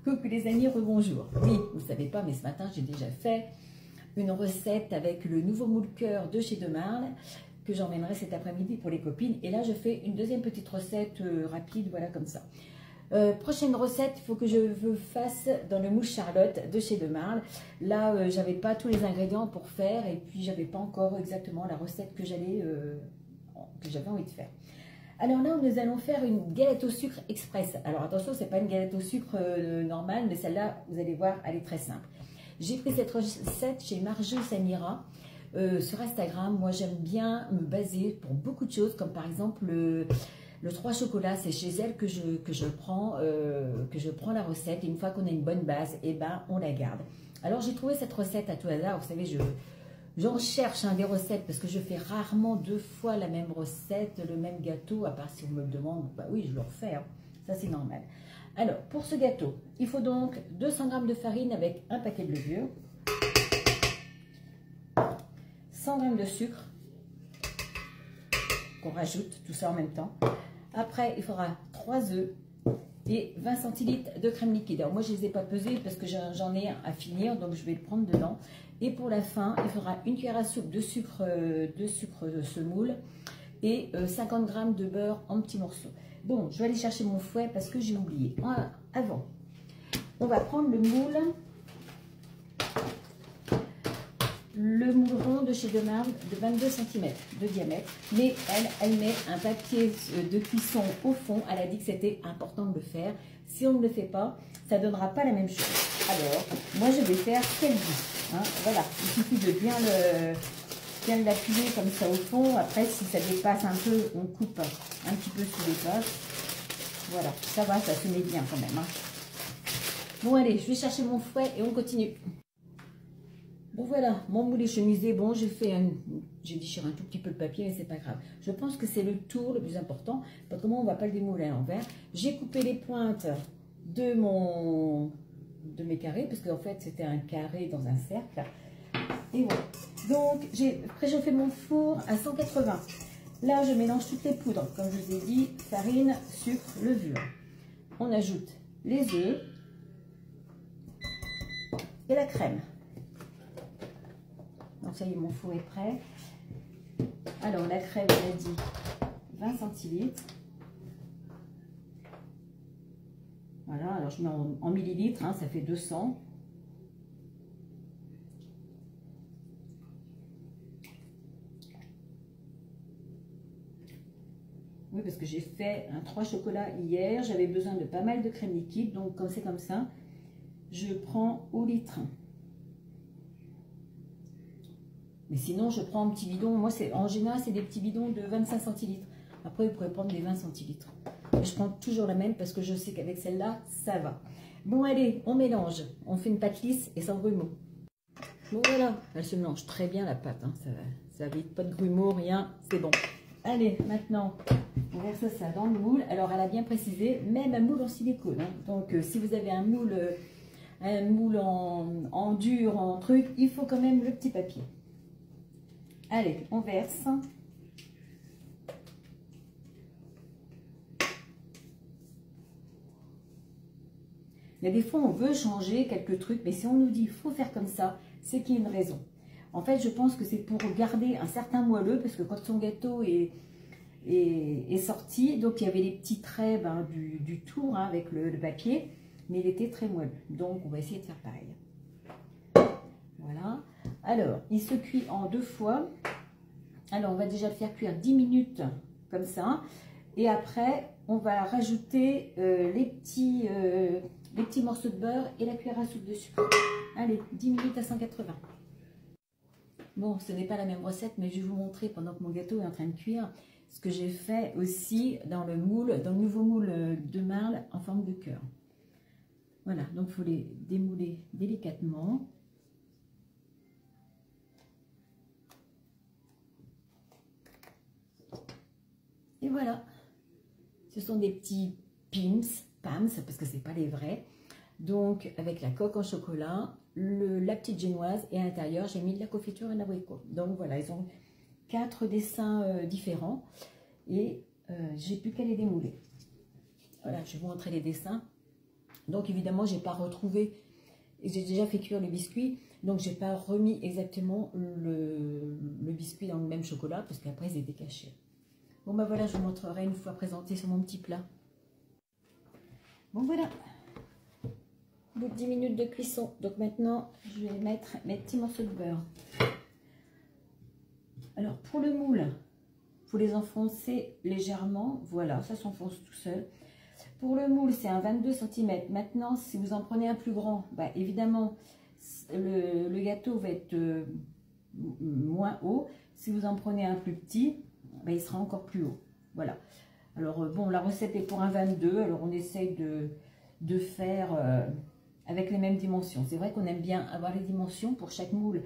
Coucou les amis, rebonjour. Oui, vous ne savez pas, mais ce matin, j'ai déjà fait une recette avec le nouveau moule cœur de chez De Marle que j'emmènerai cet après-midi pour les copines. Et là, je fais une deuxième petite recette rapide, voilà comme ça. Prochaine recette, il faut que je fasse dans le moule Charlotte de chez De Marle. Là, j'avais pas tous les ingrédients pour faire et puis j'avais pas encore exactement la recette que j'avais envie de faire. Alors là, nous allons faire une galette au sucre express. Alors attention, c'est pas une galette au sucre normale, mais celle-là, vous allez voir, elle est très simple. J'ai pris cette recette chez Marjo Samira sur Instagram. Moi, j'aime bien me baser pour beaucoup de choses, comme par exemple le 3 chocolats. C'est chez elle que je prends la recette. Et une fois qu'on a une bonne base, et ben, on la garde. Alors, j'ai trouvé cette recette à tout hasard. Vous savez, j'en cherche des recettes parce que je fais rarement 2 fois la même recette, le même gâteau, à part si on me le demande, bah oui, je le refais, hein. Ça c'est normal. Alors, pour ce gâteau, il faut donc 200 g de farine avec un paquet de levure, 100 g de sucre, qu'on rajoute tout ça en même temps. Après, il faudra 3 œufs et 20 centilitres de crème liquide. Alors moi, je ne les ai pas pesés parce que j'en ai à finir, donc je vais le prendre dedans. Et pour la fin, il faudra une cuillère à soupe de sucre de semoule et 50 g de beurre en petits morceaux. Bon, je vais aller chercher mon fouet parce que j'ai oublié. Avant, on va prendre le moule rond de chez De Marle de 22 cm de diamètre. Mais elle met un papier de cuisson au fond. Elle a dit que c'était important de le faire. Si on ne le fait pas, ça ne donnera pas la même chose. Alors, moi je vais faire ce qu'elle dit. Hein, voilà, il suffit de bien l'appuyer comme ça au fond. Après, si ça dépasse un peu, on coupe un petit peu sous les pinces. Voilà, ça va, ça se met bien quand même. Hein. Bon, allez, je vais chercher mon fouet et on continue. Bon, voilà, mon moule est chemisé. Bon, j'ai déchiré un tout petit peu le papier, mais c'est pas grave. Je pense que c'est le tour le plus important. Parce que moi, on ne va pas le démouler à l'envers. J'ai coupé les pointes de mes carrés, parce qu'en fait c'était un carré dans un cercle. Et voilà. Donc j'ai préchauffé mon four à 180. Là je mélange toutes les poudres, comme je vous ai dit, farine, sucre, levure. On ajoute les œufs et la crème. Donc ça y est, mon four est prêt. Alors la crème, on a dit 20 centilitres. Voilà, alors je mets en millilitres, hein, ça fait 200. Oui, parce que j'ai fait un 3 chocolats hier, j'avais besoin de pas mal de crème liquide, donc comme c'est comme ça, je prends au litre. Mais sinon, je prends un petit bidon, moi en général, c'est des petits bidons de 25 centilitres. Après, vous pourrez prendre des 20 centilitres. Je prends toujours la même parce que je sais qu'avec celle-là, ça va. Bon, allez, on mélange. On fait une pâte lisse et sans grumeaux. Bon, voilà, elle se mélange très bien la pâte. Hein. Ça évite pas de grumeaux, rien, c'est bon. Allez, maintenant, on verse ça dans le moule. Alors, elle a bien précisé, même un moule en silicone. Hein. Donc, si vous avez un moule en dur, en truc, il faut quand même le petit papier. Allez, on verse. Il y a des fois, on veut changer quelques trucs, mais si on nous dit qu'il faut faire comme ça, c'est qu'il y a une raison. En fait, je pense que c'est pour garder un certain moelleux, parce que quand son gâteau est sorti, donc il y avait les petits traits du tour hein, avec le papier, mais il était très moelleux. Donc, on va essayer de faire pareil. Voilà. Alors, il se cuit en 2 fois. Alors, on va déjà le faire cuire 10 minutes, comme ça. Et après, on va rajouter les petits morceaux de beurre et la cuillère à soupe de sucre. Allez, 10 minutes à 180. Bon, ce n'est pas la même recette, mais je vais vous montrer pendant que mon gâteau est en train de cuire ce que j'ai fait aussi dans le nouveau moule De Marle en forme de cœur. Voilà, donc il faut les démouler délicatement. Et voilà, ce sont des petits pams, parce que c'est pas les vrais. Donc avec la coque en chocolat, la petite génoise et à l'intérieur j'ai mis de la confiture et de l'abricot. Donc voilà, ils ont 4 dessins différents et j'ai plus qu'à les démouler. Voilà, je vais vous montrer les dessins. Donc évidemment, j'ai pas retrouvé, j'ai déjà fait cuire le biscuit, donc j'ai pas remis exactement le biscuit dans le même chocolat, parce qu'après ils étaient cachés. Bon ben voilà, je vous montrerai une fois présenté sur mon petit plat. Bon voilà, au bout de 10 minutes de cuisson. Donc maintenant, je vais mettre mes petits morceaux de beurre. Alors pour le moule, il faut les enfoncer légèrement. Voilà, ça s'enfonce tout seul. Pour le moule, c'est un 22 cm. Maintenant, si vous en prenez un plus grand, bah, évidemment, le gâteau va être moins haut. Si vous en prenez un plus petit, bah, il sera encore plus haut. Voilà. Alors bon, la recette est pour un 22. Alors on essaye de faire avec les mêmes dimensions. C'est vrai qu'on aime bien avoir les dimensions pour chaque moule.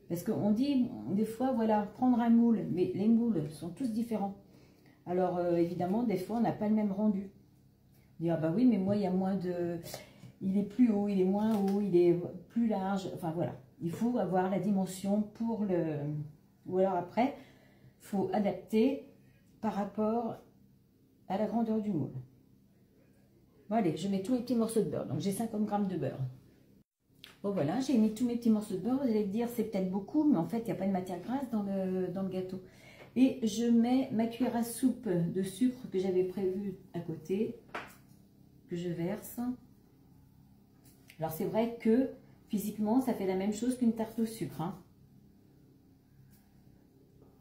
Parce qu'on dit des fois, voilà, prendre un moule, mais les moules sont tous différents. Alors évidemment, des fois, on n'a pas le même rendu. On dit, ah bah oui, mais moi, il y a moins de... Il est plus haut, il est moins haut, il est plus large. Enfin voilà, il faut avoir la dimension pour le... Ou alors après, il faut adapter par rapport à la grandeur du moule. Bon allez, je mets tous les petits morceaux de beurre. Donc j'ai 50 g de beurre. Bon voilà, j'ai mis tous mes petits morceaux de beurre. Vous allez me dire c'est peut-être beaucoup, mais en fait il n'y a pas de matière grasse dans le gâteau. Et je mets ma cuillère à soupe de sucre que j'avais prévu à côté, que je verse. Alors c'est vrai que physiquement ça fait la même chose qu'une tarte au sucre. Hein.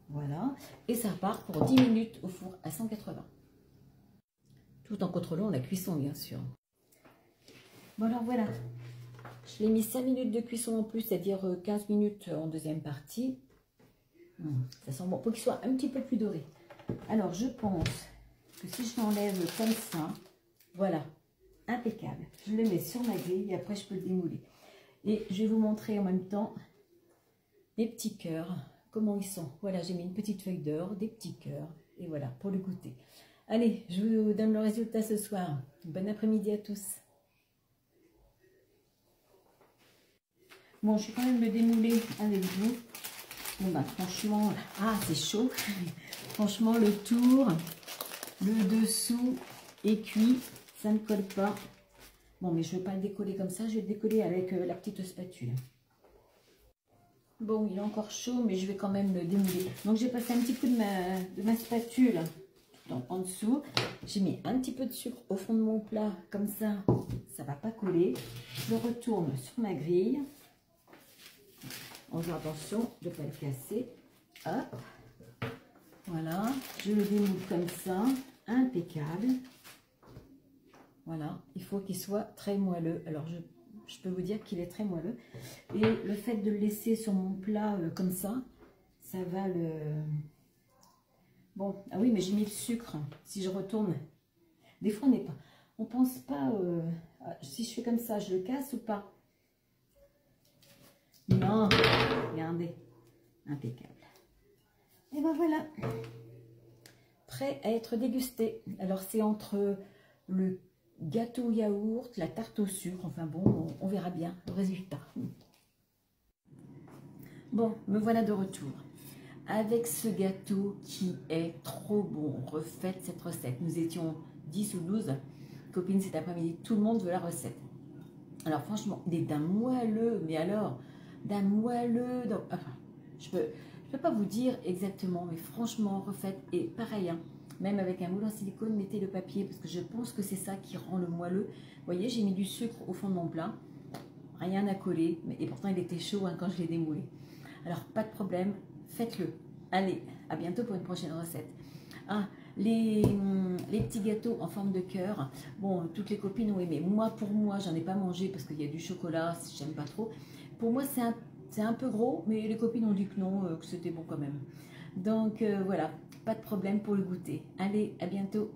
Voilà, et ça part pour 10 minutes au four à 180. Tout en contrôlant la cuisson bien sûr. Bon alors voilà. Je l'ai mis 5 minutes de cuisson en plus, c'est-à-dire 15 minutes en deuxième partie. Ça sent bon, pour qu'il soit un petit peu plus doré. Alors, je pense que si je l'enlève comme ça, voilà, impeccable. Je le mets sur ma grille et après je peux le démouler. Et je vais vous montrer en même temps les petits cœurs, comment ils sont. Voilà, j'ai mis une petite feuille d'or, des petits cœurs, et voilà, pour le goûter. Allez, je vous donne le résultat ce soir. Bon après-midi à tous. Bon, je vais quand même le démouler avec vous. Bon, bah, franchement, ah, c'est chaud. Franchement, le tour, le dessous est cuit. Ça ne colle pas. Bon, mais je ne vais pas le décoller comme ça. Je vais le décoller avec la petite spatule. Bon, il est encore chaud, mais je vais quand même le démouler. Donc, j'ai passé un petit coup de ma spatule en dessous. J'ai mis un petit peu de sucre au fond de mon plat. Comme ça, ça ne va pas coller. Je le retourne sur ma grille. En faisant attention de ne pas le casser. Hop. Voilà. Je le démoule comme ça. Impeccable. Voilà. Il faut qu'il soit très moelleux. Alors, je peux vous dire qu'il est très moelleux. Et le fait de le laisser sur mon plat comme ça, ça va le... Bon, ah oui, mais j'ai mis le sucre. Si je retourne... Des fois, on pense pas... si je fais comme ça, je le casse ou pas? Non, regardez, impeccable. Et ben voilà, prêt à être dégusté. Alors c'est entre le gâteau au yaourt, la tarte au sucre, enfin bon, on verra bien le résultat. Bon, me voilà de retour avec ce gâteau qui est trop bon. Refaites cette recette. Nous étions 10 ou 12 copines cet après-midi, tout le monde veut la recette. Alors franchement, il est d'un moelleux, mais alors... d'un moelleux, donc, enfin, je peux pas vous dire exactement, mais franchement, refaites, et pareil, hein, même avec un moule en silicone, mettez le papier, parce que je pense que c'est ça qui rend le moelleux. Vous voyez, j'ai mis du sucre au fond de mon plat, rien à coller, et pourtant il était chaud hein, quand je l'ai démoulé. Alors, pas de problème, faites-le. Allez, à bientôt pour une prochaine recette. Ah, les petits gâteaux en forme de cœur, bon, toutes les copines ont aimé. Moi, pour moi, j'en ai pas mangé, parce qu'il y a du chocolat, j'aime pas trop. Pour moi, c'est un peu gros, mais les copines ont dit que non, que c'était bon quand même. Donc voilà, pas de problème pour le goûter. Allez, à bientôt.